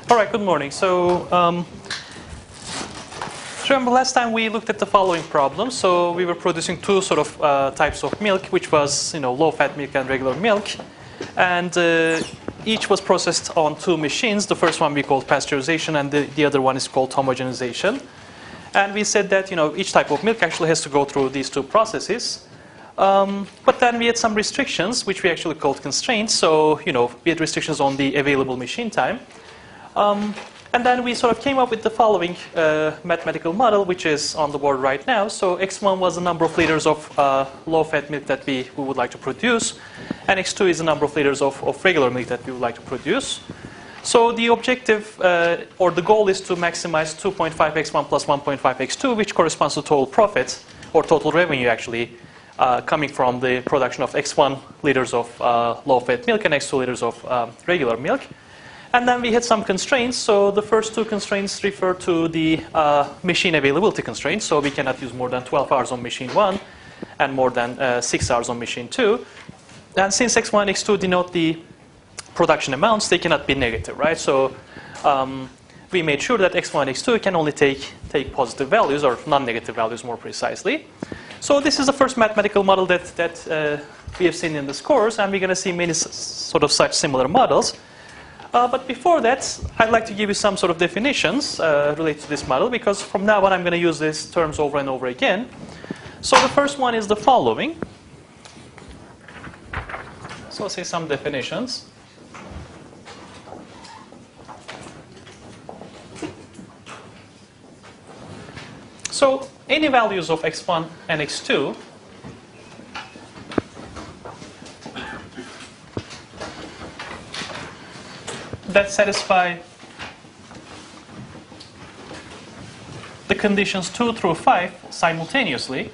All right, good morning. So, remember last time we looked at the following problem. So we were producing two sort of types of milk, which was low-fat milk and regular milk, and each was processed on two machines. The first one we called pasteurization, and the other one is called homogenization. And we said that each type of milk actually has to go through these two processes. But then we had some restrictions, which we actually called constraints. So we had restrictions on the available machine time. And then we sort of came up with the following mathematical model, which is on the board right now. So X1 was the number of liters of low-fat milk that we would like to produce. And X2 is the number of liters of regular milk that we would like to produce. So the objective, or the goal, is to maximize 2.5 X1 plus 1.5 X2, which corresponds to total profit, or total revenue actually, coming from the production of X1 liters of low-fat milk and X2 liters of regular milk. And then we had some constraints. So the first two constraints refer to the machine availability constraints. So we cannot use more than 12 hours on machine 1 and more than 6 hours on machine 2. And since X1 and X2 denote the production amounts, they cannot be negative, right? So we made sure that X1 and X2 can only take positive values, or non-negative values more precisely. So this is the first mathematical model that we have seen in this course, and we're going to see many sort of such similar models. But before that, I'd like to give you some sort of definitions related to this model, because from now on I'm going to use these terms over and over again. So the first one is the following. So I'll say some definitions. So any values of X1 and X2 that satisfy the conditions 2 through 5 simultaneously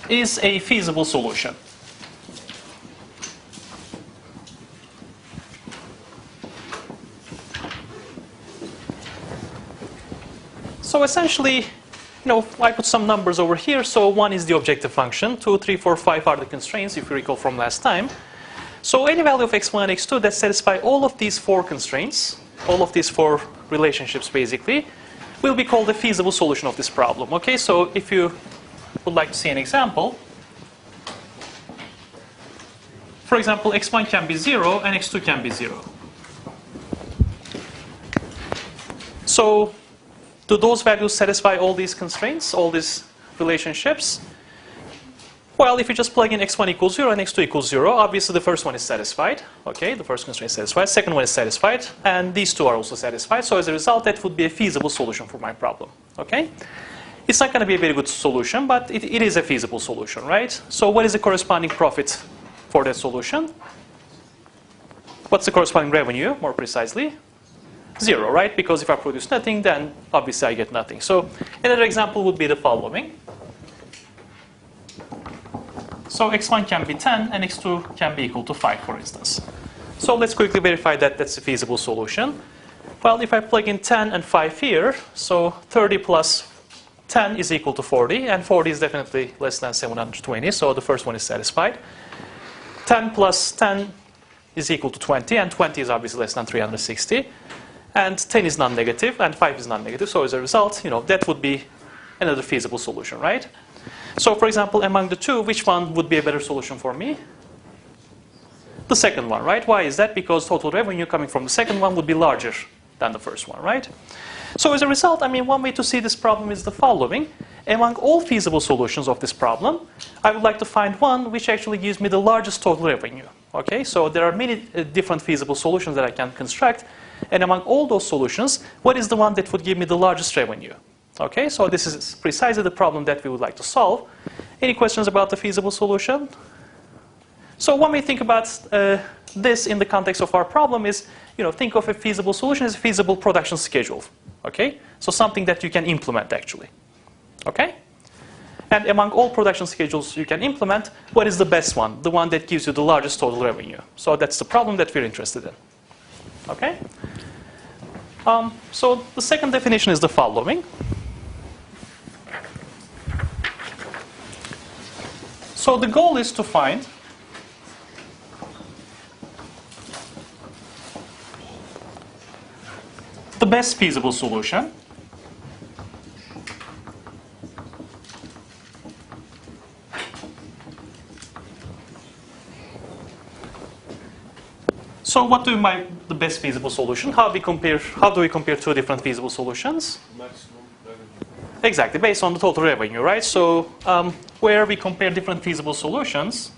is a feasible solution. So essentially, I put some numbers over here. So 1 is the objective function. 2, 3, 4, 5 are the constraints, if you recall from last time. So any value of X1 and X2 that satisfy all of these 4 constraints, all of these 4 relationships basically, will be called a feasible solution of this problem. Okay, so if you would like to see an example, for example, X1 can be 0 and X2 can be 0. So do those values satisfy all these constraints, all these relationships? Well, if you just plug in X1 equals 0 and X2 equals 0, obviously the first one is satisfied. Okay, the first constraint is satisfied, second one is satisfied, and these two are also satisfied. So as a result, that would be a feasible solution for my problem. Okay? It's not going to be a very good solution, but it is a feasible solution, right? So what is the corresponding profit for that solution? What's the corresponding revenue, more precisely? 0, right? Because if I produce nothing, then obviously I get nothing. So another example would be the following. So X1 can be 10 and X2 can be equal to 5, for instance. So let's quickly verify that that's a feasible solution. Well, if I plug in 10 and 5 here, so 30 plus 10 is equal to 40, and 40 is definitely less than 720, so the first one is satisfied. 10 plus 10 is equal to 20, and 20 is obviously less than 360. And 10 is non-negative, and 5 is non-negative. So as a result, that would be another feasible solution, right? So for example, among the two, which one would be a better solution for me? The second one, right? Why is that? Because total revenue coming from the second one would be larger than the first one, right? So as a result, one way to see this problem is the following. Among all feasible solutions of this problem, I would like to find one which actually gives me the largest total revenue. Okay, so there are many different feasible solutions that I can construct. And among all those solutions, what is the one that would give me the largest revenue? Okay, so this is precisely the problem that we would like to solve. Any questions about the feasible solution? So one way to think about this in the context of our problem is, think of a feasible solution as a feasible production schedule. Okay, so something that you can implement actually. Okay? And among all production schedules you can implement, what is the best one? The one that gives you the largest total revenue. So that's the problem that we're interested in. Okay? So the second definition is the following. So the goal is to find the best feasible solution So what do we mean the best feasible solution? How do we compare two different feasible solutions? Maximum revenue. Exactly, based on the total revenue, right? So where we compare different feasible solutions,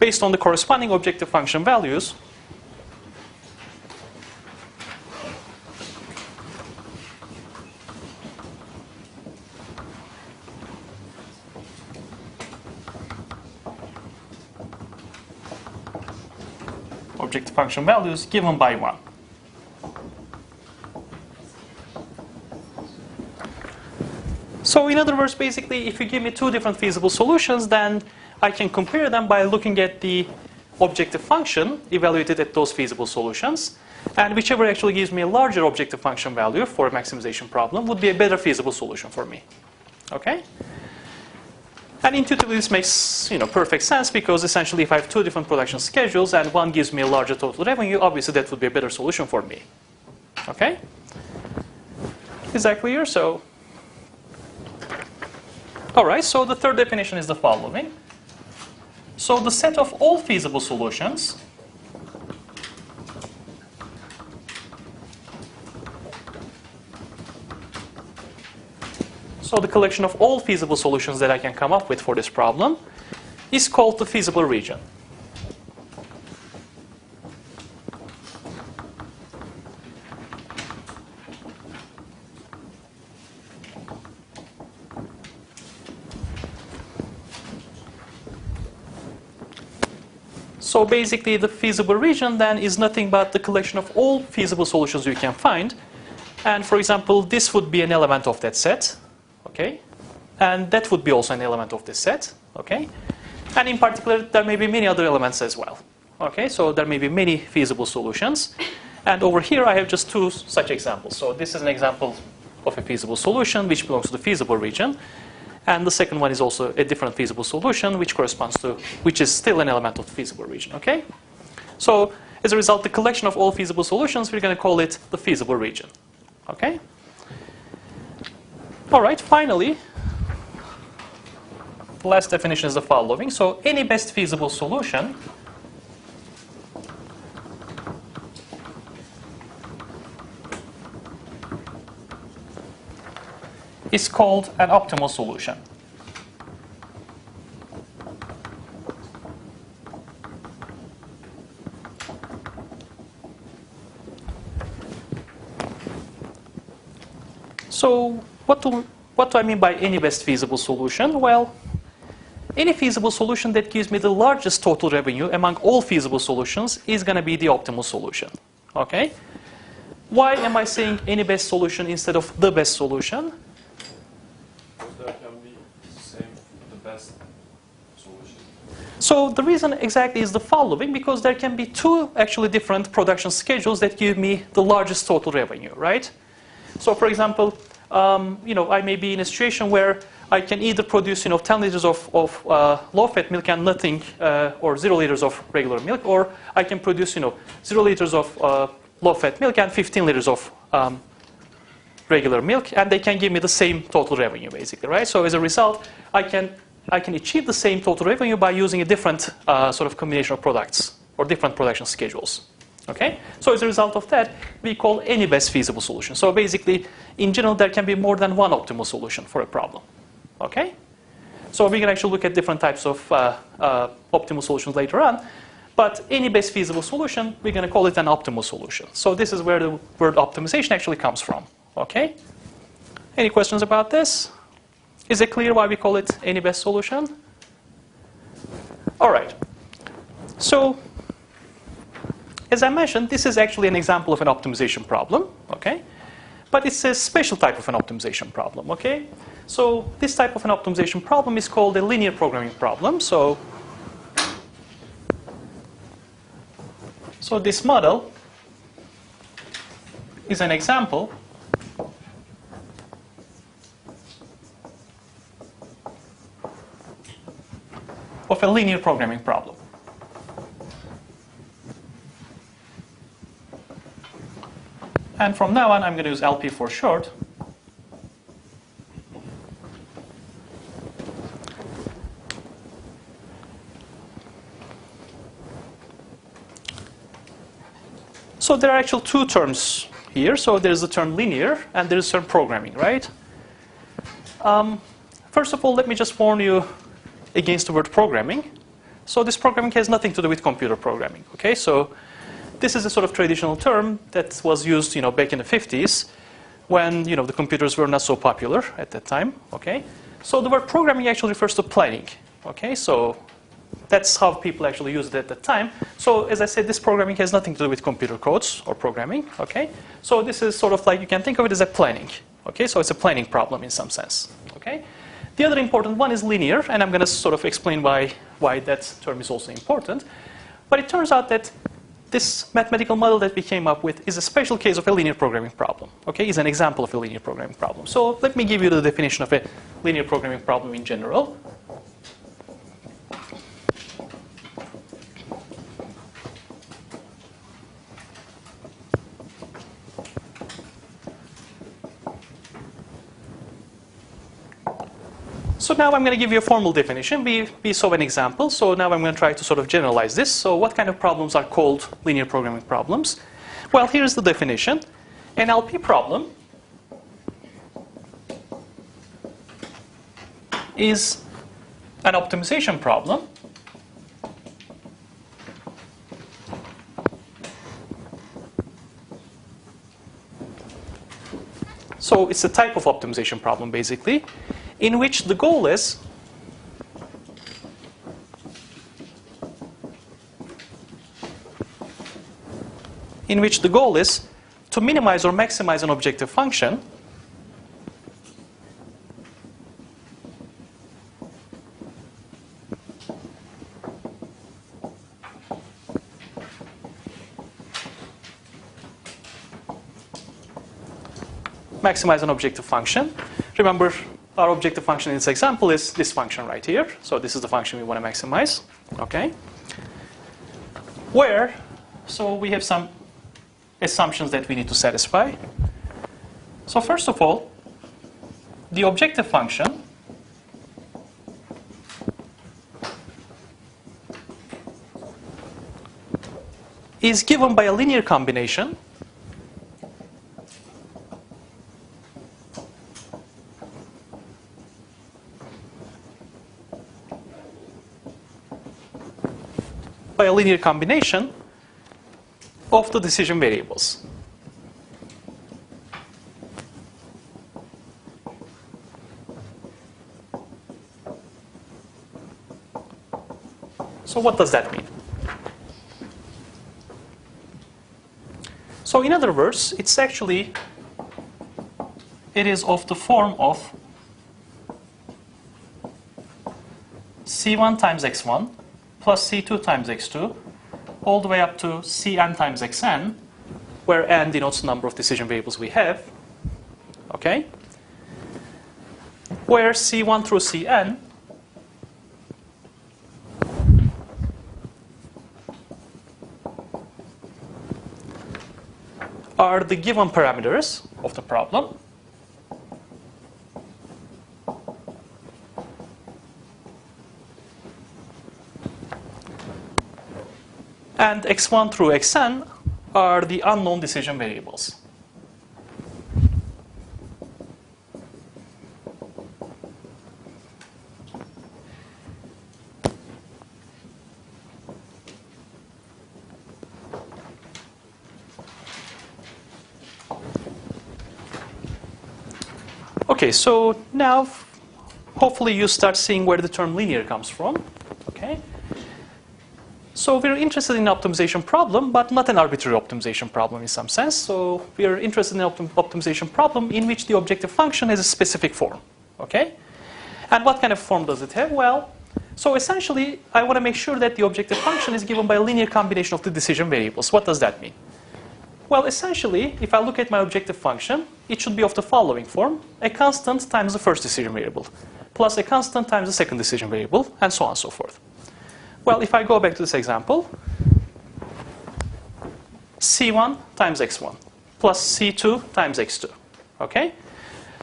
based on the corresponding objective function values. Objective function values given by 1. So in other words, basically, if you give me two different feasible solutions, then I can compare them by looking at the objective function evaluated at those feasible solutions. And whichever actually gives me a larger objective function value for a maximization problem would be a better feasible solution for me. Okay? And intuitively, this makes perfect sense, because essentially if I have two different production schedules and one gives me a larger total revenue, obviously that would be a better solution for me. Okay? Is that clear? So, all right, so the third definition is the following. So the set of all feasible solutions so the collection of all feasible solutions that I can come up with for this problem is called the feasible region. So basically, the feasible region then is nothing but the collection of all feasible solutions you can find. And for example, this would be an element of that set. Okay? And that would be also an element of this set. Okay? And in particular, there may be many other elements as well. Okay? So there may be many feasible solutions. And over here, I have just two such examples. So this is an example of a feasible solution which belongs to the feasible region. And the second one is also a different feasible solution which is still an element of the feasible region. Okay? So as a result, the collection of all feasible solutions, we're going to call it the feasible region. Okay? All right, finally, the last definition is the following. So any best feasible solution is called an optimal solution. So what do I mean by any best feasible solution? Well, any feasible solution that gives me the largest total revenue among all feasible solutions is going to be the optimal solution. Okay? Why am I saying any best solution instead of the best solution? There can be the best solution. So the reason exactly is the following, because there can be two actually different production schedules that give me the largest total revenue, right? So for example, I may be in a situation where I can either produce 10 liters of low-fat milk and nothing, or 0 liters of regular milk, or I can produce 0 liters of low-fat milk and 15 liters of regular milk, and they can give me the same total revenue, basically, right? So as a result, I can achieve the same total revenue by using a different sort of combination of products or different production schedules. Okay? So as a result of that, we call any best feasible solution. So basically, in general, there can be more than one optimal solution for a problem. Okay? So we can actually look at different types of optimal solutions later on. But any best feasible solution, we're going to call it an optimal solution. So this is where the word optimization actually comes from. Okay? Any questions about this? Is it clear why we call it any best solution? All right. So as I mentioned, this is actually an example of an optimization problem, okay? But it's a special type of an optimization problem, okay? So this type of an optimization problem is called a linear programming problem. So So this model is an example of a linear programming problem. And from now on, I'm going to use LP for short. So there are actually two terms here. So there's the term linear and there's the term programming, right? First of all, let me just warn you against the word programming. So this programming has nothing to do with computer programming, okay? So this is a sort of traditional term that was used, back in the 50s when, the computers were not so popular at that time, okay? So the word programming actually refers to planning, okay? So that's how people actually used it at that time. So as I said, this programming has nothing to do with computer codes or programming, okay? So this is sort of like, you can think of it as a planning, okay? So it's a planning problem in some sense, okay? The other important one is linear, and I'm going to sort of explain why that term is also important. But it turns out that this mathematical model that we came up with is a special case of a linear programming problem, okay? Is an example of a linear programming problem. So let me give you the definition of a linear programming problem in general. So now I'm going to give you a formal definition. We saw an example. So now I'm going to try to sort of generalize this. So what kind of problems are called linear programming problems? Well, here's the definition. An LP problem is an optimization problem so it's a type of optimization problem, basically, in which the goal is to minimize or maximize an objective function Remember, our objective function in this example is this function right here. So this is the function we want to maximize. Okay. So we have some assumptions that we need to satisfy. So first of all, the objective function is given by a linear combination of the decision variables. So what does that mean? So in other words, it is of the form of C1 times x1 plus C2 times x2 all the way up to Cn times xn, where n denotes the number of decision variables we have, okay? Where C1 through Cn are the given parameters of the problem, and x1 through xn are the unknown decision variables. Okay, so now hopefully you start seeing where the term linear comes from. Okay. So we're interested in an optimization problem, but not an arbitrary optimization problem in some sense. So we're interested in an optimization problem in which the objective function has a specific form. Okay? And what kind of form does it have? Well, So essentially, I want to make sure that the objective function is given by a linear combination of the decision variables. What does that mean? Well, essentially, if I look at my objective function, it should be of the following form: a constant times the first decision variable, plus a constant times the second decision variable, and so on and so forth. Well, if I go back to this example, C1 times X1 plus C2 times X2. Okay?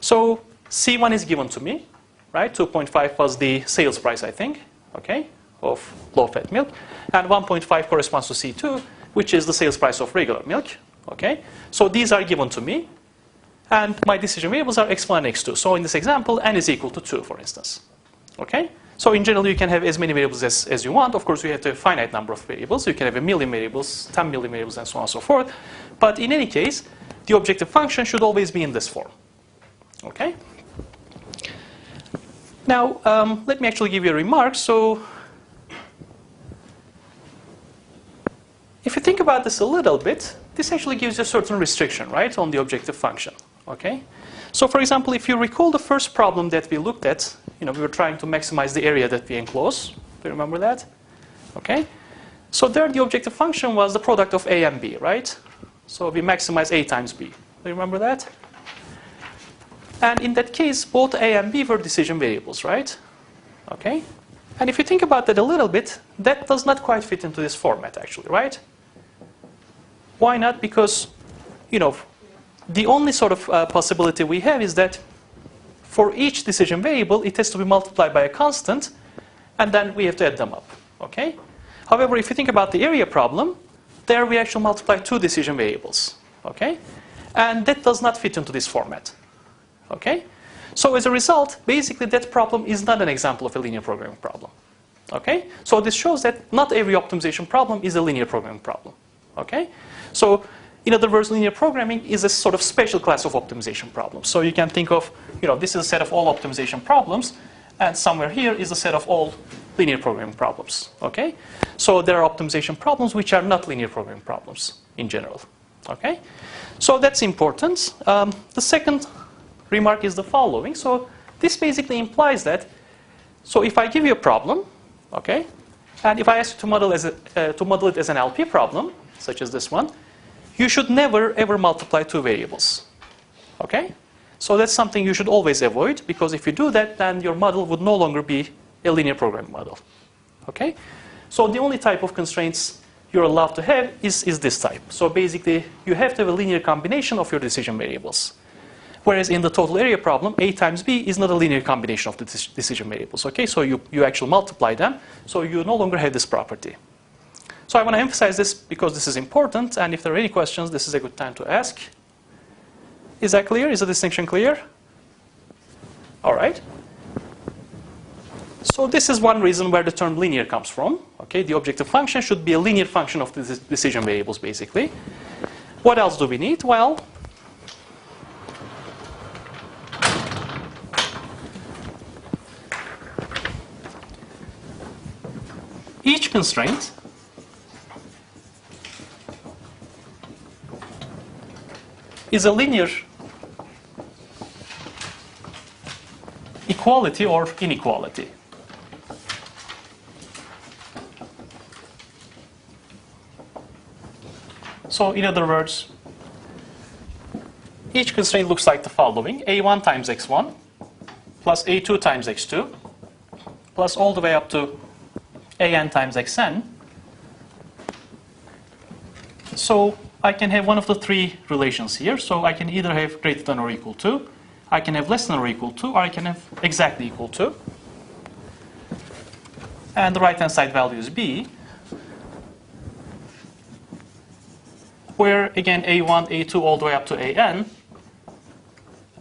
So C1 is given to me, right? 2.5 was the sales price, I think, okay, of low-fat milk. And 1.5 corresponds to C2, which is the sales price of regular milk. Okay? So these are given to me. And my decision variables are X1 and X2. So in this example, n is equal to 2, for instance. Okay? So in general, you can have as many variables as you want. Of course, you have to have a finite number of variables. You can have 1 million variables, 10 million variables, and so on and so forth. But in any case, the objective function should always be in this form. Okay? Now, let me actually give you a remark. So if you think about this a little bit, this actually gives you a certain restriction, right, on the objective function. Okay? So for example, if you recall the first problem that we looked at, we were trying to maximize the area that we enclose. Do you remember that? Okay? So there the objective function was the product of A and B, right? So we maximize A times B. Do you remember that? And in that case, both A and B were decision variables, right? Okay? And if you think about that a little bit, that does not quite fit into this format, actually, right? Why not? Because, the only sort of possibility we have is that for each decision variable, it has to be multiplied by a constant, and then we have to add them up. Okay? However, if you think about the area problem, there we actually multiply 2 decision variables. Okay? And that does not fit into this format. Okay? So as a result, basically that problem is not an example of a linear programming problem. Okay? So this shows that not every optimization problem is a linear programming problem. Okay? So in other words, linear programming is a sort of special class of optimization problems. So you can think of, this is a set of all optimization problems, and somewhere here is a set of all linear programming problems. Okay? So there are optimization problems which are not linear programming problems in general. Okay? So that's important. The second remark is the following. So this basically implies that, so if I give you a problem, okay, and if I ask you to model it as an LP problem, such as this one, you should never ever multiply 2 variables. Okay? So that's something you should always avoid, because if you do that, then your model would no longer be a linear programming model. Okay? So the only type of constraints you're allowed to have is this type. So basically, you have to have a linear combination of your decision variables. Whereas in the total area problem, A times B is not a linear combination of the decision variables. Okay? So you actually multiply them, so you no longer have this property. So I want to emphasize this because this is important, and if there are any questions, this is a good time to ask. Is that clear? Is the distinction clear? All right. So this is one reason where the term linear comes from. Okay, the objective function should be a linear function of the decision variables, basically. What else do we need? Well, each constraint is a linear equality or inequality. So in other words, each constraint looks like the following: A1 times X1 plus A2 times X2 plus all the way up to AN times Xn. So I can have one of the 3 relations here. So I can either have greater than or equal to, I can have less than or equal to, or I can have exactly equal to. And the right-hand side value is B, where again A1, A2, all the way up to AN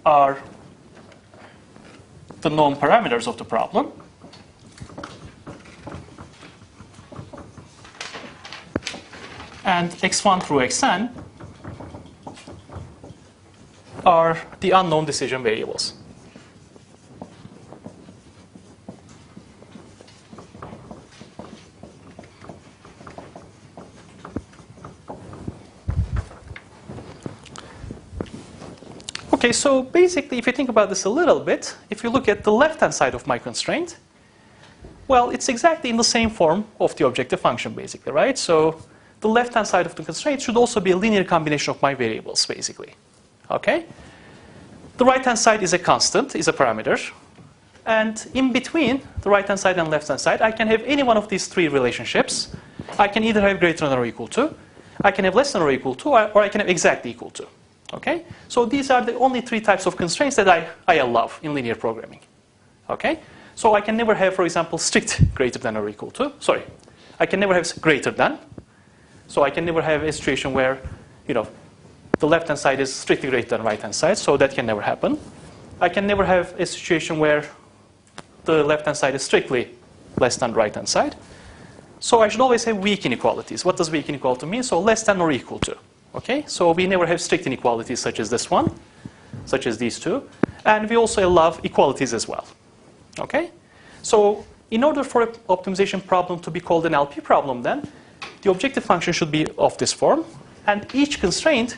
are the known parameters of the problem. And X1 through Xn are the unknown decision variables. Okay, so basically, if you think about this a little bit, if you look at the left-hand side of my constraint, Well, it's exactly in the same form of the objective function, basically, right? So the left-hand side of the constraint should also be a linear combination of my variables, basically. Okay? The right-hand side is a constant, is a parameter. And in between the right-hand side and left-hand side, I can have any one of these three relationships. I can either have greater than or equal to, I can have less than or equal to, or I can have exactly equal to. Okay? So these are the only three types of constraints that I allow in linear programming. Okay? So I can never have, for example, strict greater than or equal to. Sorry. I can never have greater than. So I can never have a situation where, the left-hand side is strictly greater than the right-hand side. So that can never happen. I can never have a situation where the left-hand side is strictly less than the right-hand side. So I should always have weak inequalities. What does weak inequality mean? So less than or equal to. Okay? So we never have strict inequalities such as this one, such as these two. And we also allow equalities as well. Okay? So in order for an optimization problem to be called an LP problem, then, the objective function should be of this form. And each constraint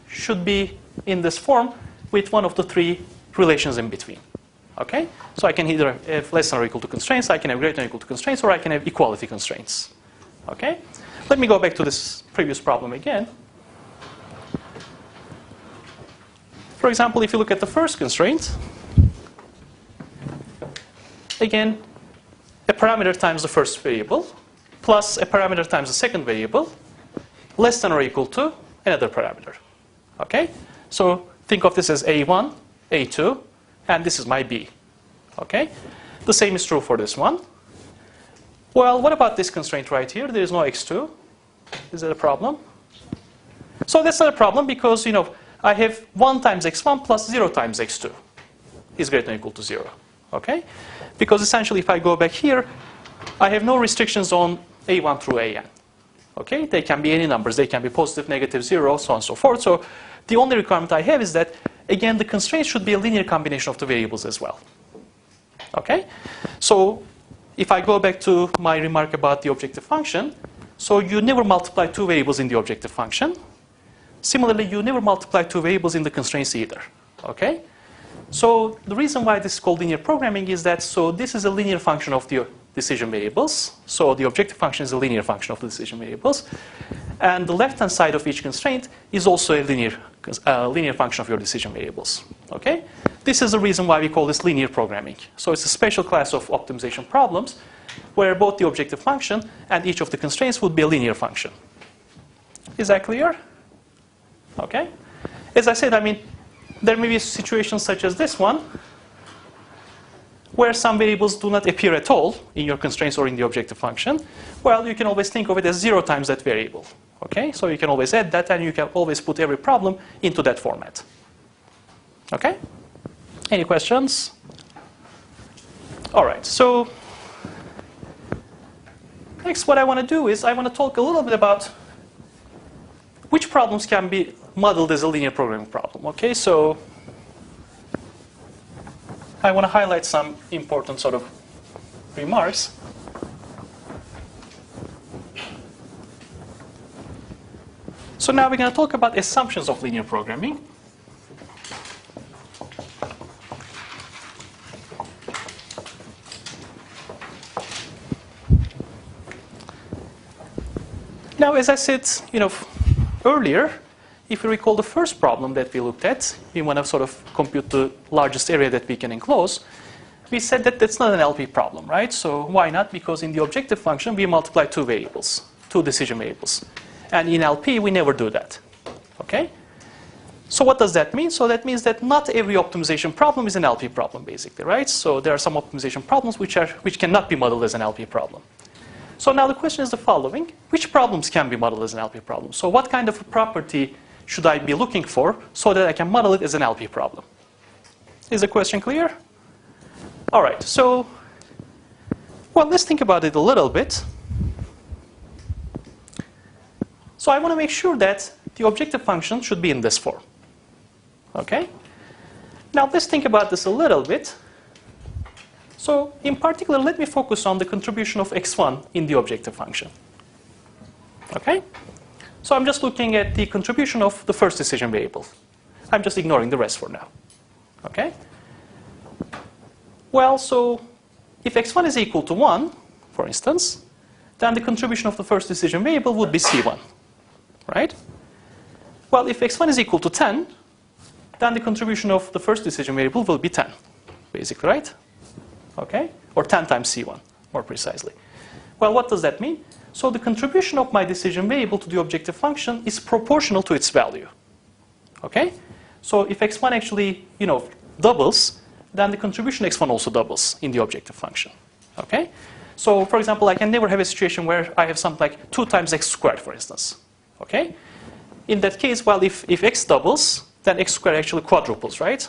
should be in this form with one of the three relations in between. Okay? So I can either have less than or equal to constraints, I can have greater than or equal to constraints, or I can have equality constraints. Okay? Let me go back to this previous problem again. For example, if you look at the first constraint, again, a parameter times the first variable, plus a parameter times the second variable, less than or equal to another parameter. Okay? So think of this as A1, A2, and this is my B. Okay? The same is true for this one. Well, what about this constraint right here? There is no x2. Is that a problem? So that's not a problem because, I have 1 times x1 plus 0 times x2 is greater than or equal to 0. Okay? Because essentially, if I go back here, I have no restrictions on a1 through an. Okay? They can be any numbers. They can be positive, negative, 0, so on and so forth. So the only requirement I have is that, again, the constraint should be a linear combination of the variables as well. Okay? So if I go back to my remark about the objective function, so you never multiply two variables in the objective function. Similarly, you never multiply two variables in the constraints either. Okay? So the reason why this is called linear programming is that, so this is a linear function of the decision variables. So the objective function is a linear function of the decision variables. And the left-hand side of each constraint is also a linear function of your decision variables. Okay? This is the reason why we call this linear programming. So it's a special class of optimization problems where both the objective function and each of the constraints would be a linear function. Is that clear? Okay? As I said, there may be situations such as this one where some variables do not appear at all in your constraints or in the objective function. Well, you can always think of it as 0 times that variable. Okay? So you can always add that and you can always put every problem into that format. Okay? Any questions? All right. So next what I want to do is I want to talk a little bit about which problems can be modeled as a linear programming problem. Okay? So I want to highlight some important sort of remarks. So now we're going to talk about assumptions of linear programming. Now, as I said, earlier, if you recall the first problem that we looked at, we want to sort of compute the largest area that we can enclose. We said that that's not an LP problem, right? So why not? Because in the objective function, we multiply two variables, two decision variables. And in LP, we never do that. Okay? So what does that mean? So that means that not every optimization problem is an LP problem, basically, right? So there are some optimization problems which cannot be modeled as an LP problem. So now the question is the following. Which problems can be modeled as an LP problem? So what kind of a property should I be looking for so that I can model it as an LP problem? Is the question clear? All right. So, well, let's think about it a little bit. So I want to make sure that the objective function should be in this form. Okay? Now let's think about this a little bit. So in particular, let me focus on the contribution of x1 in the objective function. Okay? So I'm just looking at the contribution of the first decision variable. I'm just ignoring the rest for now. Okay? Well, so if x1 is equal to 1, for instance, then the contribution of the first decision variable would be c1, right? Well, if x1 is equal to 10, then the contribution of the first decision variable will be 10, basically, right? Okay? Or 10 times c1, more precisely. Well, what does that mean? So the contribution of my decision variable to the objective function is proportional to its value. Okay? So if x1 actually, doubles, then the contribution x1 also doubles in the objective function. Okay? So, for example, I can never have a situation where I have something like 2 times x squared, for instance. Okay? In that case, well, if x doubles, then x squared actually quadruples, right?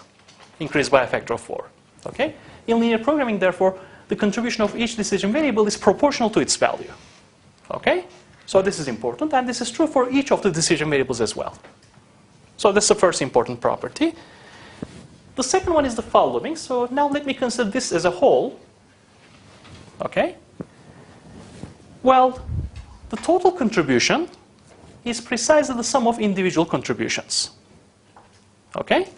Increased by a factor of 4. Okay? In linear programming, therefore, the contribution of each decision variable is proportional to its value. Okay? So this is important, and this is true for each of the decision variables as well. So this is the first important property. The second one is the following. So now let me consider this as a whole. Okay? Well, the total contribution is precisely the sum of individual contributions. Okay?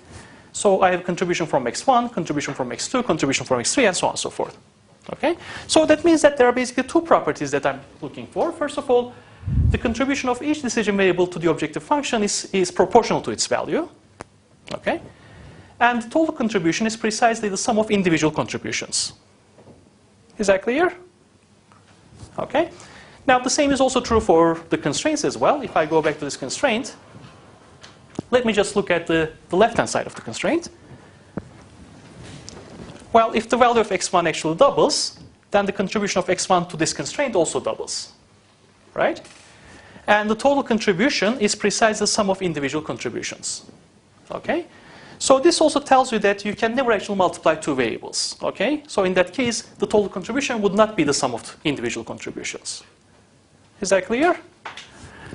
So I have contribution from x1, contribution from x2, contribution from x3, and so on and so forth. Okay? So that means that there are basically two properties that I'm looking for. First of all, the contribution of each decision variable to the objective function is proportional to its value. Okay? And the total contribution is precisely the sum of individual contributions. Is that clear? Okay? Now, the same is also true for the constraints as well. If I go back to this constraint, let me just look at the left-hand side of the constraint. Well, if the value of x1 actually doubles, then the contribution of x1 to this constraint also doubles. Right? And the total contribution is precisely the sum of individual contributions. Okay? So this also tells you that you can never actually multiply two variables. Okay? So in that case, the total contribution would not be the sum of individual contributions. Is that clear?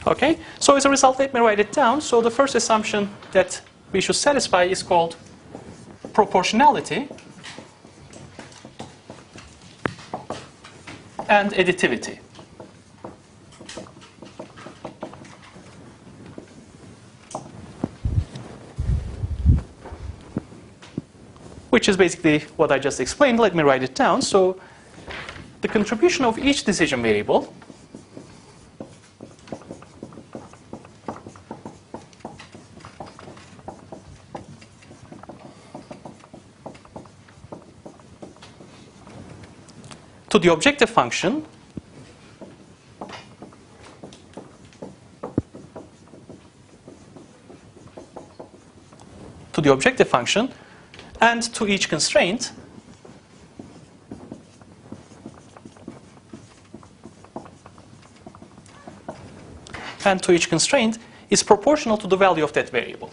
Okay? So as a result, let me write it down. So the first assumption that we should satisfy is called proportionality and additivity. Which is basically what I just explained. Let me write it down. So the contribution of each decision variable to the objective function and to each constraint is proportional to the value of that variable.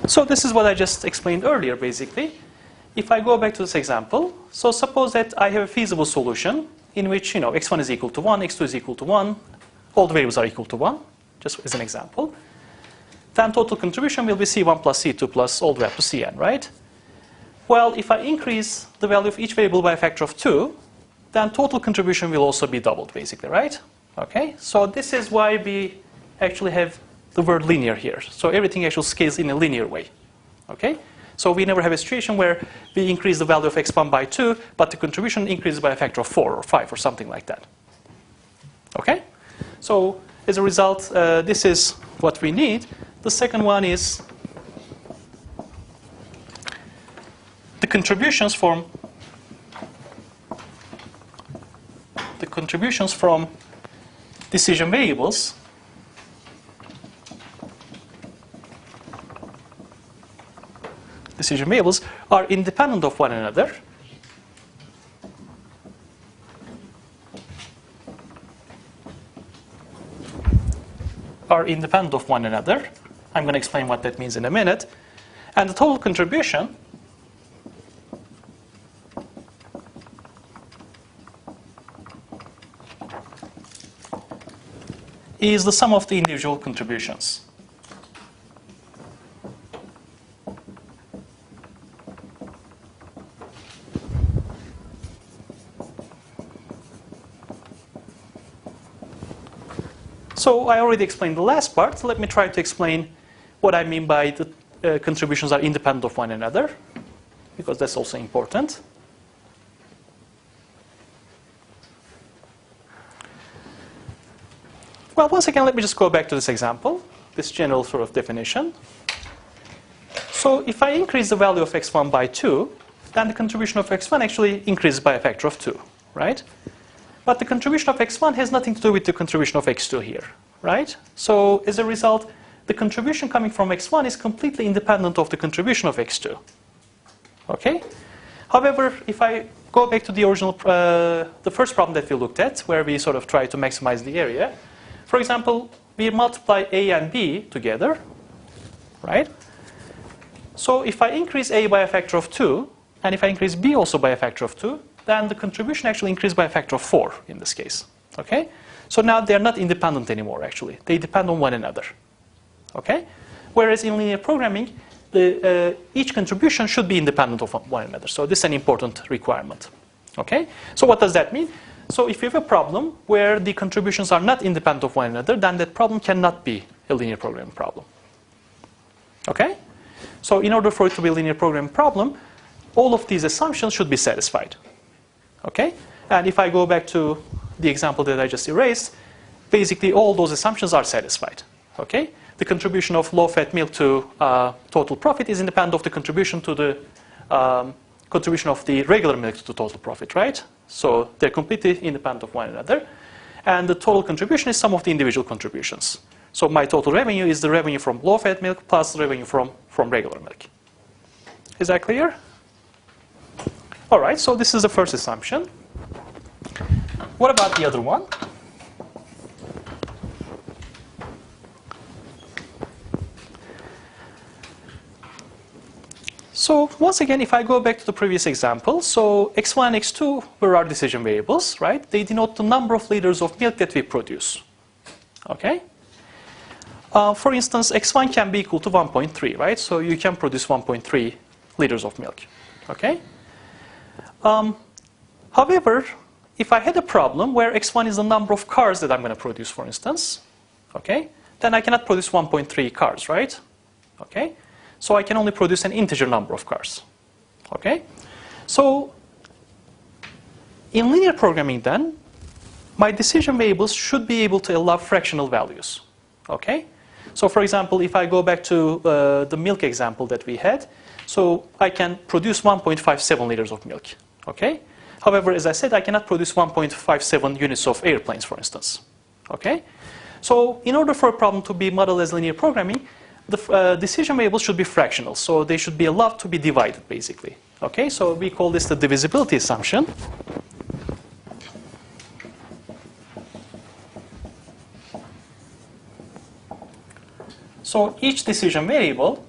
So this is what I just explained earlier, basically. If I go back to this example, so suppose that I have a feasible solution in which, x1 is equal to 1, x2 is equal to 1, all the variables are equal to 1, just as an example. Then total contribution will be c1 plus c2 plus all the way up to cn, right? Well, if I increase the value of each variable by a factor of 2, then total contribution will also be doubled, basically, right? Okay, so this is why we actually have the word linear here. So everything actually scales in a linear way. Okay? So we never have a situation where we increase the value of x1 by 2, but the contribution increases by a factor of 4 or 5 or something like that. Okay? So as a result, this is what we need. The second one is the contributions from decision variables are independent of one another I'm going to explain what that means in a minute. And the total contribution is the sum of the individual contributions. So I already explained the last part. Let me try to explain what I mean by the contributions are independent of one another, because that's also important. Well, once again, let me just go back to this example, this general sort of definition. So if I increase the value of x1 by 2, then the contribution of x1 actually increases by a factor of 2, right? But the contribution of x1 has nothing to do with the contribution of x2 here, right? So as a result, the contribution coming from x1 is completely independent of the contribution of x2, okay? However, if I go back to the original, the first problem that we looked at, where we sort of try to maximize the area, for example, we multiply a and b together, right? So if I increase a by a factor of 2, and if I increase b also by a factor of 2, then the contribution actually increased by a factor of 4 in this case, okay? So now they're not independent anymore, actually. They depend on one another, okay? Whereas in linear programming, each contribution should be independent of one another. So this is an important requirement, okay? So what does that mean? So if you have a problem where the contributions are not independent of one another, then that problem cannot be a linear programming problem, okay? So in order for it to be a linear programming problem, all of these assumptions should be satisfied, okay? And if I go back to the example that I just erased, basically all those assumptions are satisfied, okay? The contribution of low-fat milk to total profit is independent of the contribution to the contribution of the regular milk to the total profit, right? So they're completely independent of one another. And the total contribution is sum of the individual contributions. So my total revenue is the revenue from low-fat milk plus the revenue from regular milk. Is that clear? All right, so this is the first assumption. What about the other one? So once again, if I go back to the previous example, so x1 and x2 were our decision variables, right? They denote the number of liters of milk that we produce, okay? For instance, x1 can be equal to 1.3, right? So you can produce 1.3 liters of milk, okay? However, if I had a problem where x1 is the number of cars that I'm going to produce, for instance, okay, then I cannot produce 1.3 cars, right? Okay? So I can only produce an integer number of cars, okay? So in linear programming then, my decision variables should be able to allow fractional values, okay? So for example, if I go back to the milk example that we had, so I can produce 1.57 liters of milk, okay? However, as I said, I cannot produce 1.57 units of airplanes, for instance, okay? So in order for a problem to be modeled as linear programming, the decision variables should be fractional, so they should be allowed to be divided, basically. Okay, so we call this the divisibility assumption. So each decision variable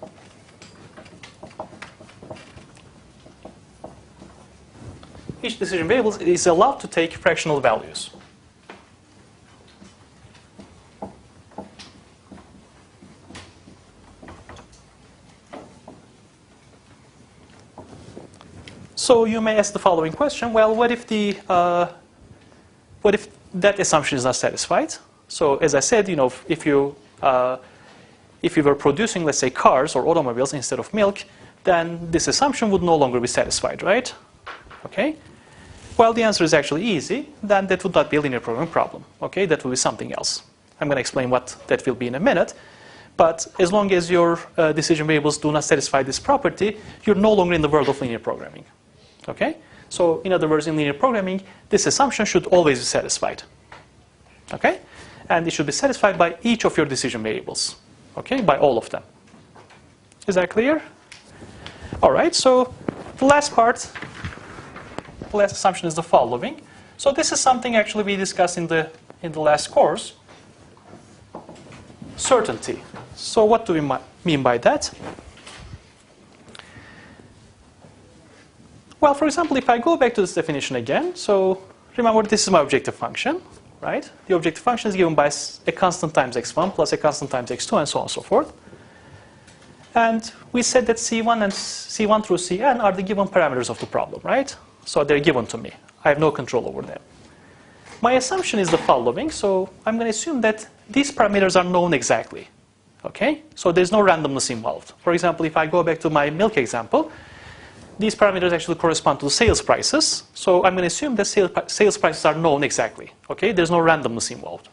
is allowed to take fractional values. So you may ask the following question: well, what if that assumption is not satisfied? So as I said, if you were producing, let's say, cars or automobiles instead of milk, then this assumption would no longer be satisfied, right? Okay. Well, the answer is actually easy. Then that would not be a linear programming problem. Okay, that will be something else. I'm going to explain what that will be in a minute. But as long as your decision variables do not satisfy this property, you're no longer in the world of linear programming. Okay? So in other words, in linear programming, this assumption should always be satisfied. Okay? And it should be satisfied by each of your decision variables. Okay? By all of them. Is that clear? All right, so the last part, the last assumption is the following. So this is something actually we discussed in the last course. Certainty. So what do we mean by that? Well, for example, if I go back to this definition again, so remember this is my objective function, right? The objective function is given by a constant times x1 plus a constant times x2 and so on and so forth. And we said that C1 and C1 through Cn are the given parameters of the problem, right? So they're given to me. I have no control over them. My assumption is the following. So I'm going to assume that these parameters are known exactly. Okay? So there's no randomness involved. For example, if I go back to my milk example, these parameters actually correspond to the sales prices. So I'm going to assume that sales prices are known exactly. Okay? There's no randomness involved.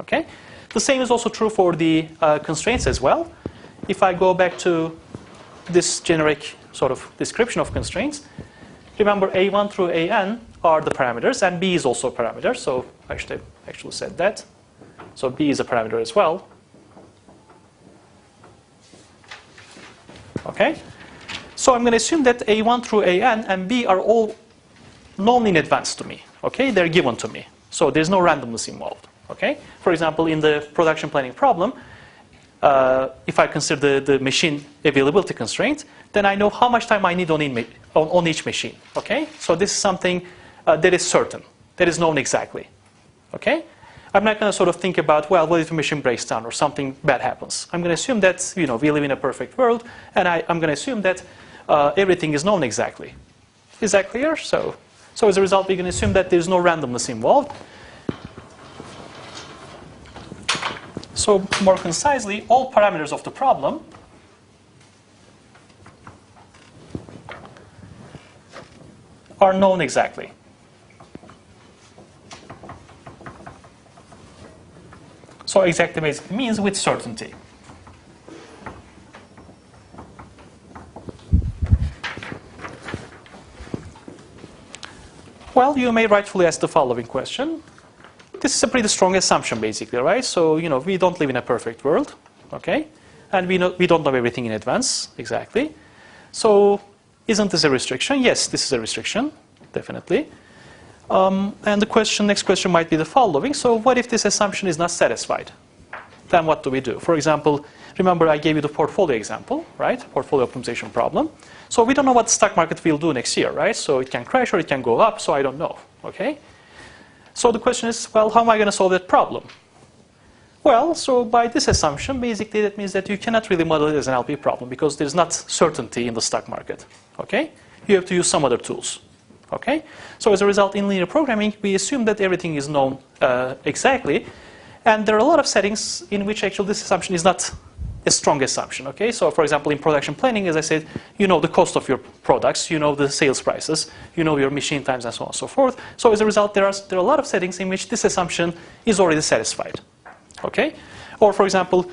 Okay? The same is also true for the constraints as well. If I go back to this generic sort of description of constraints, remember A1 through AN are the parameters, and B is also a parameter. So I should have actually said that. So B is a parameter as well. Okay? So I'm going to assume that A1 through AN and B are all known in advance to me. Okay? They're given to me. So there's no randomness involved. Okay? For example, in the production planning problem, if I consider the machine availability constraint, then I know how much time I need on each machine. Okay? So this is something that is certain, that is known exactly. Okay? I'm not going to sort of think about, well, what if a machine breaks down or something bad happens? I'm going to assume that, we live in a perfect world, and I'm going to assume that everything is known exactly. Is that clear? So as a result, we're going to assume that there's no randomness involved. So more concisely, all parameters of the problem are known exactly. So exactly basically means with certainty. Well, you may rightfully ask the following question. This is a pretty strong assumption, basically, right? So, we don't live in a perfect world, okay? And we don't know everything in advance, exactly. So, isn't this a restriction? Yes, this is a restriction, definitely. And the next question might be the following. So, what if this assumption is not satisfied? Then what do we do? For example, remember I gave you the portfolio example, right? Portfolio optimization problem. So, we don't know what the stock market will do next year, right? So, it can crash or it can go up, so I don't know, okay? So the question is, well, how am I going to solve that problem? Well, so by this assumption, basically that means that you cannot really model it as an LP problem because there's not certainty in the stock market. Okay? You have to use some other tools. Okay? So as a result, in linear programming, we assume that everything is known exactly. And there are a lot of settings in which actually this assumption is not a strong assumption. Okay? So for example, in production planning, as I said, you know the cost of your products, you know the sales prices, you know your machine times, and so on and so forth. So as a result, there are a lot of settings in which this assumption is already satisfied. Okay? Or for example,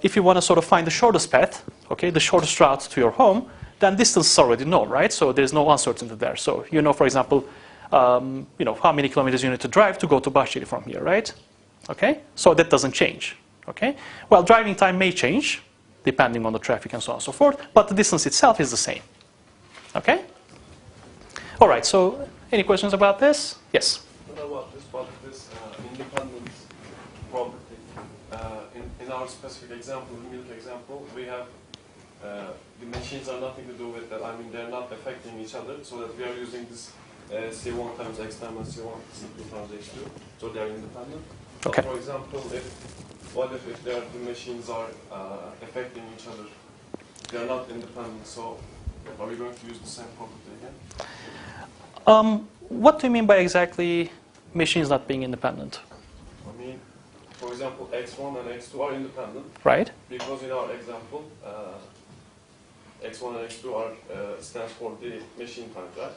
if you want to sort of find the shortest path, okay, the shortest route to your home, then distance is already known, right? So there's no uncertainty there. So you know, for example, how many kilometers you need to drive to go to Bahçeli from here, right? Okay? So that doesn't change. Okay? Well, driving time may change, depending on the traffic and so on and so forth, but the distance itself is the same. Okay? All right, so any questions about this? Yes? What about this independent property? In our specific example, the milk example, we have the machines are nothing to do with that. I mean, they're not affecting each other, so that we are using this C1 times X times C1, C2 times X2, so they're independent. Okay. But for example, what if the machines are affecting each other? They're not independent, so are we going to use the same property again? What do you mean by exactly machines not being independent? I mean, for example, X1 and X2 are independent. Right. Because in our example, X1 and X2 stands for the machine time, right?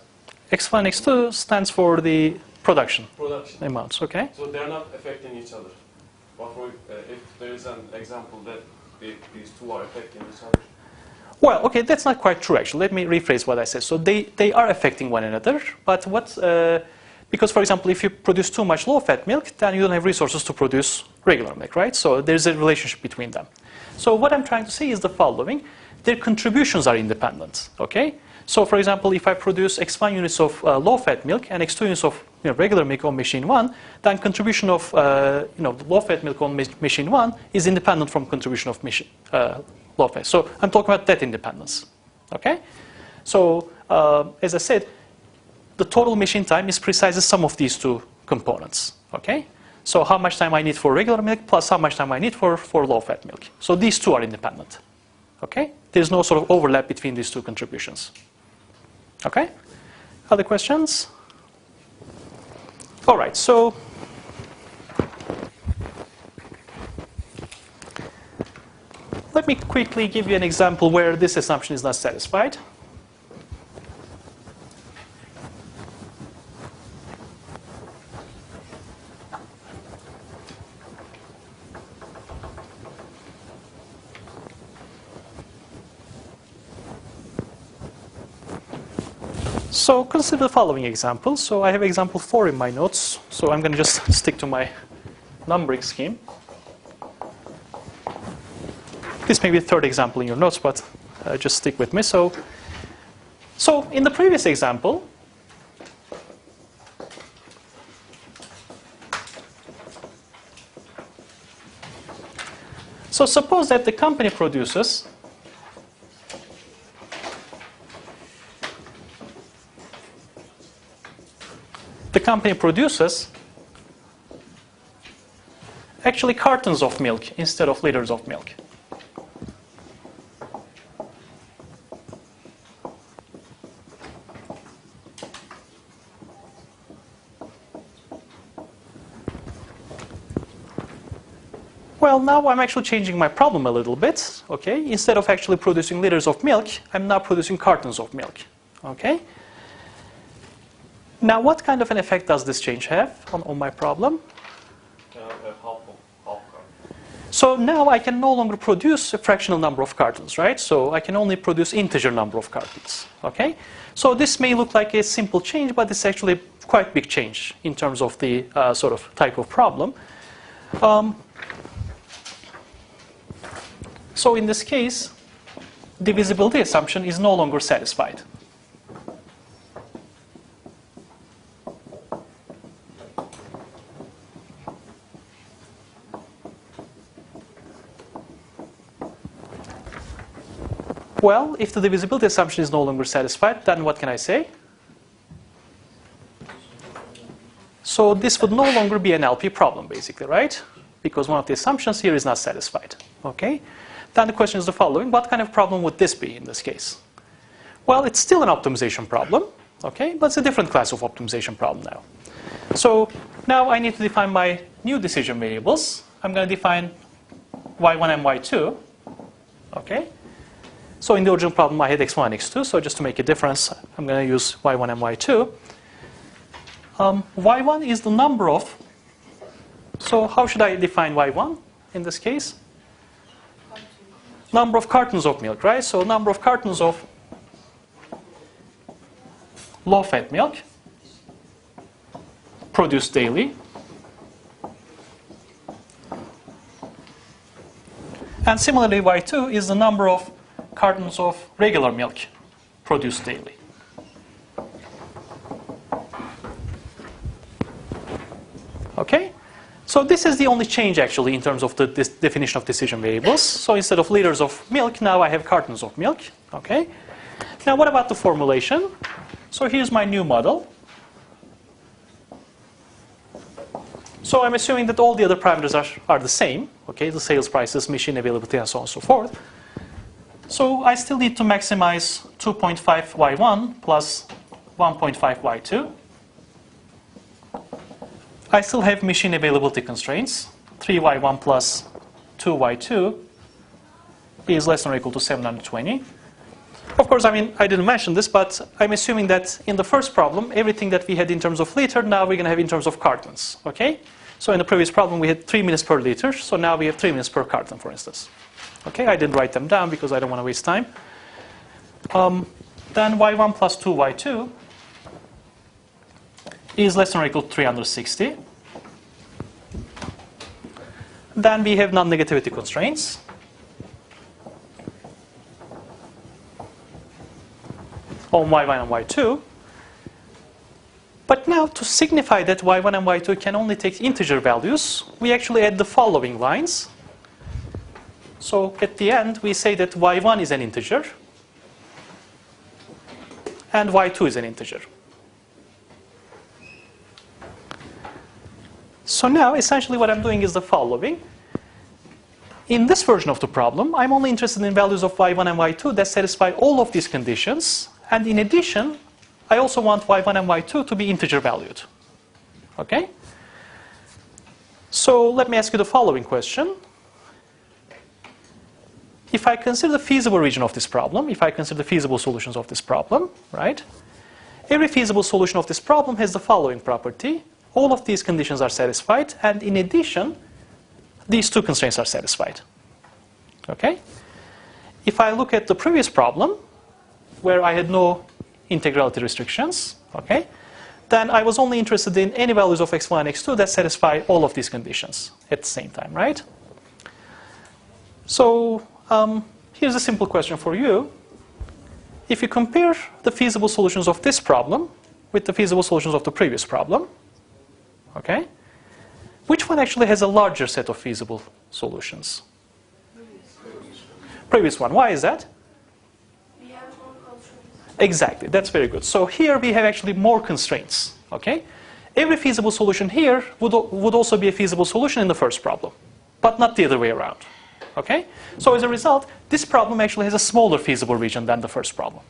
X1 and X2 stands for the production amounts, okay? So they're not affecting each other. But if there is an example that these two are affecting each other? Well, okay, that's not quite true, actually. Let me rephrase what I said. So they are affecting one another, but because, for example, if you produce too much low-fat milk, then you don't have resources to produce regular milk, right? So there's a relationship between them. So what I'm trying to say is the following. Their contributions are independent, okay? So, for example, if I produce X1 units of low-fat milk and X2 units of regular milk on machine 1, then contribution of low-fat milk on machine 1 is independent from contribution of low-fat. So I'm talking about that independence. Okay? So as I said, the total machine time is precisely sum of these two components. Okay? So how much time I need for regular milk plus how much time I need for low-fat milk. So these two are independent. Okay? There's no sort of overlap between these two contributions. Okay? Other questions? All right, so let me quickly give you an example where this assumption is not satisfied. So consider the following example. So I have example 4 in my notes. So I'm going to just stick to my numbering scheme. This may be the third example in your notes, but just stick with me. So in the previous example, so suppose that the company produces actually cartons of milk instead of liters of milk. Well, now I'm actually changing my problem a little bit. Okay, instead of actually producing liters of milk, I'm now producing cartons of milk. Okay. Now, what kind of an effect does this change have on my problem? So now I can no longer produce a fractional number of cartons, right? So I can only produce integer number of cartons. Okay. So this may look like a simple change, but it's actually a quite big change in terms of the sort of type of problem. So in this case, divisibility assumption is no longer satisfied. Well, if the divisibility assumption is no longer satisfied, then what can I say? So this would no longer be an LP problem, basically, right? Because one of the assumptions here is not satisfied. Okay? Then the question is the following. What kind of problem would this be in this case? Well, it's still an optimization problem, okay? But it's a different class of optimization problem now. So now I need to define my new decision variables. I'm going to define y1 and y2, okay? So in the original problem, I had x1 and x2. So just to make a difference, I'm going to use y1 and y2. Y1 is the number of, so how should I define y1 in this case? Number of cartons of milk, right? So number of cartons of low-fat milk produced daily. And similarly, y2 is the number of cartons of regular milk produced daily. Okay? So this is the only change actually in terms of the definition of decision variables. So instead of liters of milk, now I have cartons of milk. Okay? Now what about the formulation? So here's my new model. So I'm assuming that all the other parameters are the same. Okay? The sales prices, machine availability, and so on and so forth. So I still need to maximize 2.5 y1 plus 1.5 y2. I still have machine availability constraints. 3y1 plus 2y2 is less than or equal to 720. Of course, I mean, I didn't mention this, but I'm assuming that in the first problem, everything that we had in terms of liter, now we're going to have in terms of cartons. Okay? So in the previous problem, we had 3 minutes per liter. So now we have 3 minutes per carton, for instance. Okay? I didn't write them down because I don't want to waste time. Then y1 plus 2y2 is less than or equal to 360. Then we have non-negativity constraints. On y1 and y2. But now to signify that y1 and y2 can only take integer values, we actually add the following lines. So at the end, we say that y1 is an integer and y2 is an integer. So now, essentially what I'm doing is the following. In this version of the problem, I'm only interested in values of y1 and y2 that satisfy all of these conditions. And in addition, I also want y1 and y2 to be integer valued. Okay? So let me ask you the following question. if I consider the feasible region of this problem, if I consider the feasible solutions of this problem, right? Every feasible solution of this problem has the following property. All of these conditions are satisfied, and in addition, these two constraints are satisfied. Okay? If I look at the previous problem, where I had no integrality restrictions, okay, then I was only interested in any values of x1 and x2 that satisfy all of these conditions at the same time, right? So here's a simple question for you. If you compare the feasible solutions of this problem with the feasible solutions of the previous problem, okay, which one actually has a larger set of feasible solutions? Previous one. Why is that? We have more constraints. Exactly. That's very good. So here we have actually more constraints. Okay. Every feasible solution here would also be a feasible solution in the first problem, but not the other way around. Okay. So as a result, this problem actually has a smaller feasible region than the first problem.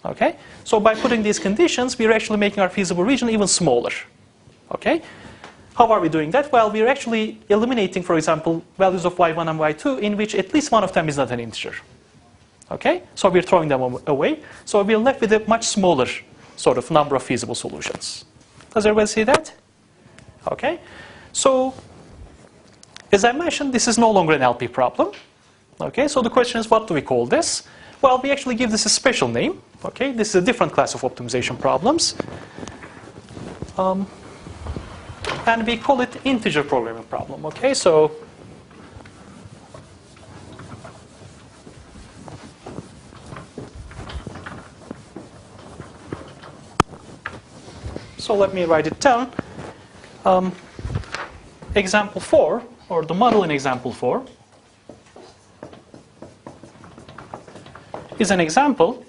Okay. So by putting these conditions, we're actually making our feasible region even smaller. Okay. How are we doing that? Well, we're actually eliminating, for example, values of y1 and y2 in which at least one of them is not an integer. Okay? So we're throwing them away. So we're left with a much smaller sort of number of feasible solutions. Does everybody see that? Okay? So, as I mentioned, this is no longer an LP problem. Okay? So the question is, what do we call this? Well, we actually give this a special name. Okay? This is a different class of optimization problems. And we call it integer programming problem. Okay, so let me write it down. Example 4, or the model in example 4, is an example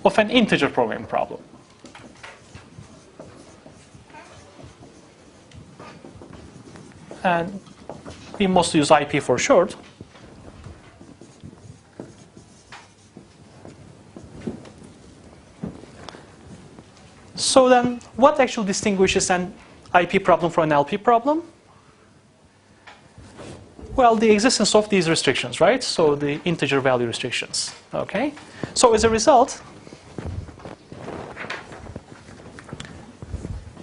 of an integer programming problem. And we mostly use IP for short. So then, what actually distinguishes an IP problem from an LP problem? Well, the existence of these restrictions, right? So the integer value restrictions. Okay. So as a result,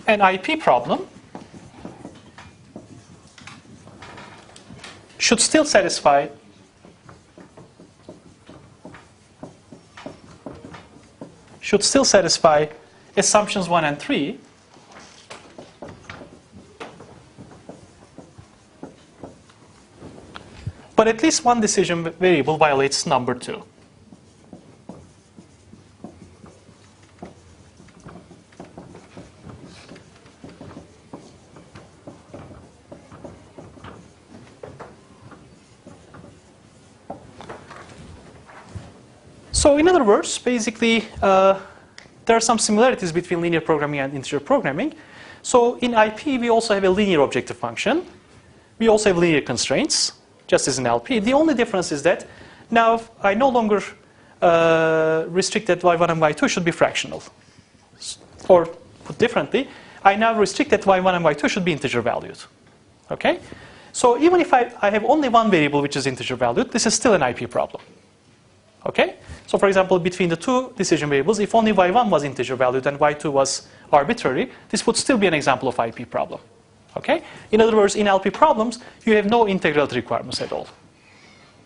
an IP problem should still satisfy assumptions 1 and 3, but at least one decision variable violates number 2. So in other words, basically, there are some similarities between linear programming and integer programming. So in IP, we also have a linear objective function. We also have linear constraints, just as in LP. The only difference is that now I no longer restrict that y1 and y2 should be fractional. Or put differently, I now restrict that y1 and y2 should be integer valued. Okay? So even if I have only one variable which is integer valued, this is still an IP problem. Okay? So for example, between the two decision variables, if only y1 was integer valued and y2 was arbitrary, this would still be an example of IP problem. Okay? In other words, in LP problems, you have no integrality requirements at all.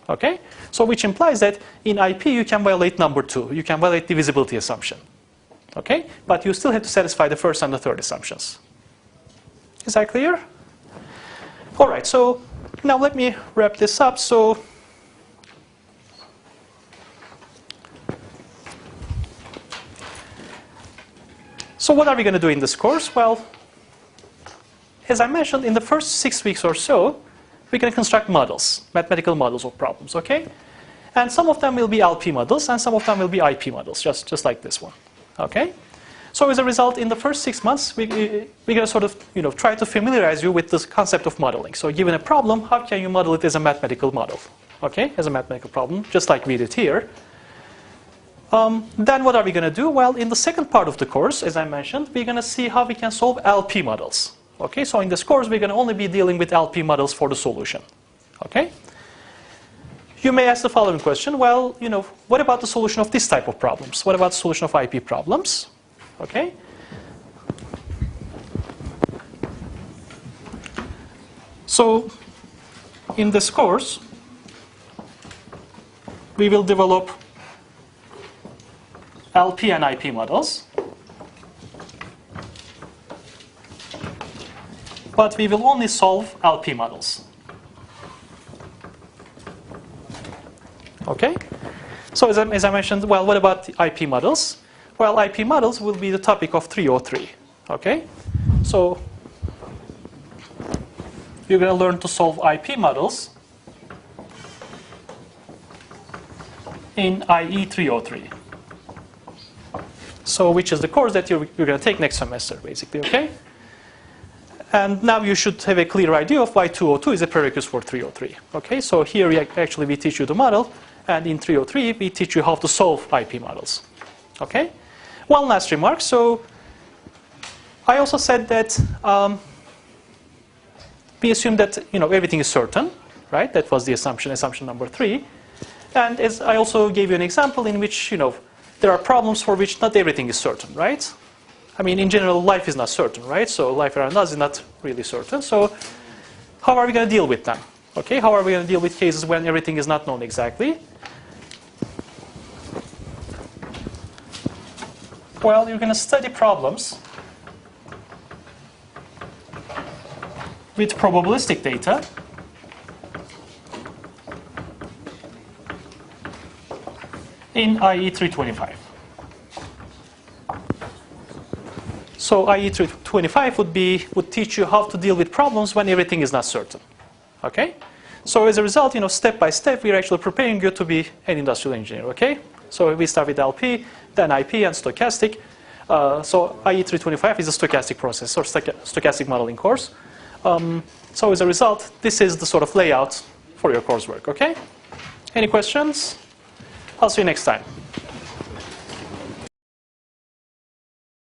Okay? So which implies that in IP, you can violate number 2. You can violate divisibility assumption. Okay? But you still have to satisfy the first and the third assumptions. Is that clear? All right, so now let me wrap this up. So what are we going to do in this course? Well, as I mentioned, in the first 6 weeks or so, we're going to construct models, mathematical models of problems, okay? And some of them will be LP models, and some of them will be IP models, just like this one, okay? So as a result, in the first 6 months, we're going to sort of, try to familiarize you with this concept of modeling. So given a problem, how can you model it as a mathematical model, okay? As a mathematical problem, just like we did here. Then what are we going to do? Well, in the second part of the course, as I mentioned, we're going to see how we can solve LP models. Okay, so in this course, we're going to only be dealing with LP models for the solution. Okay? You may ask the following question, well, what about the solution of this type of problems? What about the solution of IP problems? Okay? So, in this course, we will develop LP and IP models. But we will only solve LP models. Okay? So as I mentioned, well, what about the IP models? Well, IP models will be the topic of 303. Okay? So you're going to learn to solve IP models in IE-202. So which is the course that you're going to take next semester, basically. Okay? And now you should have a clear idea of why 202 is a prerequisite for 303. Okay? So here we teach you the model. And in 303, we teach you how to solve IP models. Okay? One last remark. So I also said that we assume that everything is certain, right? That was the assumption number 3. And as I also gave you an example in which there are problems for which not everything is certain, right? I mean, in general, life is not certain, right? So life around us is not really certain. So how are we going to deal with them? Okay, how are we going to deal with cases when everything is not known exactly? Well, you're going to study problems with probabilistic data in IE-325. So IE-325 would teach you how to deal with problems when everything is not certain. Okay? So as a result, step by step, we're actually preparing you to be an industrial engineer. Okay? So we start with LP, then IP, and stochastic. So IE-325 is a stochastic process or stochastic modeling course. So as a result, this is the sort of layout for your coursework. Okay? Any questions? I'll see you next time.